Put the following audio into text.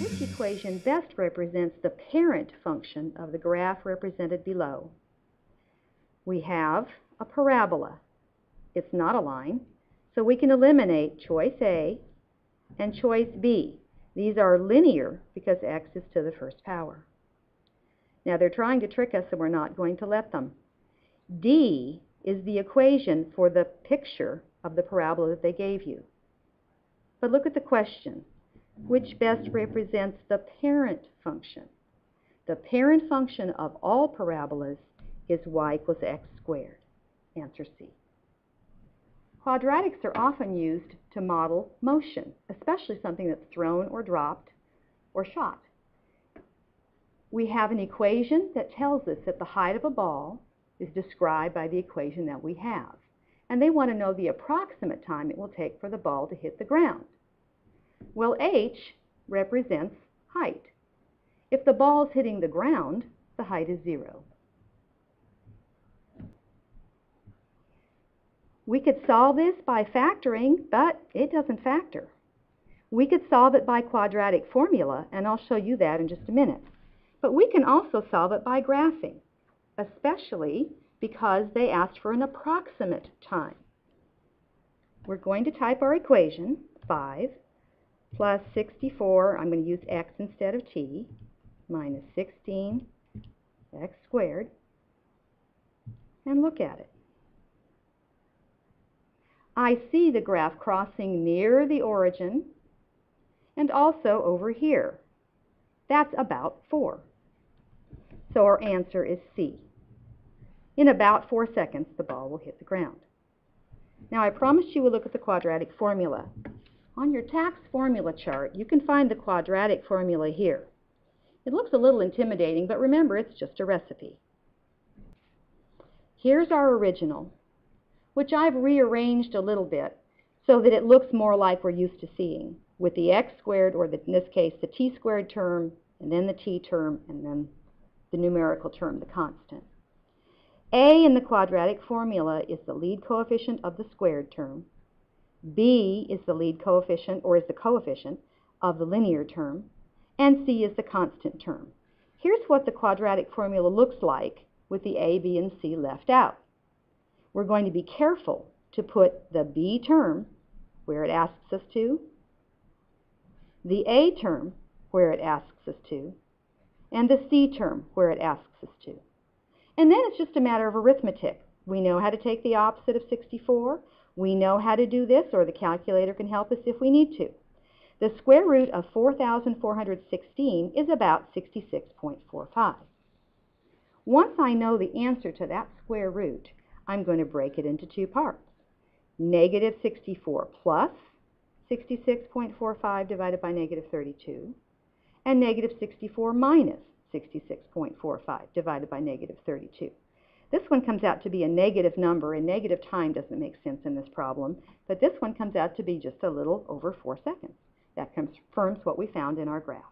Which equation best represents the parent function of the graph represented below? We have a parabola. It's not a line, so we can eliminate choice A and choice B. These are linear because x is to the first power. Now they're trying to trick us, and we're not going to let them. D is the equation for the picture of the parabola that they gave you. But look at the question. Which best represents the parent function? The parent function of all parabolas is y equals x squared. Answer C. Quadratics are often used to model motion, especially something that's thrown or dropped or shot. We have an equation that tells us that the height of a ball is described by the equation that we have. And they want to know the approximate time it will take for the ball to hit the ground. Well, h represents height. If the ball is hitting the ground, the height is 0. We could solve this by factoring, but it doesn't factor. We could solve it by quadratic formula, and I'll show you that in just a minute. But we can also solve it by graphing, especially because they asked for an approximate time. We're going to type our equation, 5 plus 64, I'm going to use x instead of t, minus 16 x squared, and look at it. I see the graph crossing near the origin and also over here. That's about 4. So our answer is C. In about 4 seconds, the ball will hit the ground. Now, I promised you would look at the quadratic formula. On your tax formula chart, you can find the quadratic formula here. It looks a little intimidating, but remember, it's just a recipe. Here's our original, which I've rearranged a little bit so that it looks more like we're used to seeing, with the x squared, or in this case, the t squared term, and then the t term, and then the numerical term, the constant. A in the quadratic formula is the lead coefficient of the squared term. B is the lead coefficient, or is the coefficient, of the linear term. And C is the constant term. Here's what the quadratic formula looks like with the A, B, and C left out. We're going to be careful to put the B term where it asks us to, the A term where it asks us to, and the C term where it asks us to. And then it's just a matter of arithmetic. We know how to take the opposite of 64. We know how to do this, or the calculator can help us if we need to. The square root of 4,416 is about 66.45. Once I know the answer to that square root, I'm going to break it into 2 parts. Negative 64 plus 66.45 divided by negative 32, and negative 64 minus 66.45 divided by negative 32. This one comes out to be a negative number, and negative time doesn't make sense in this problem, but this one comes out to be just a little over 4 seconds. That confirms what we found in our graph.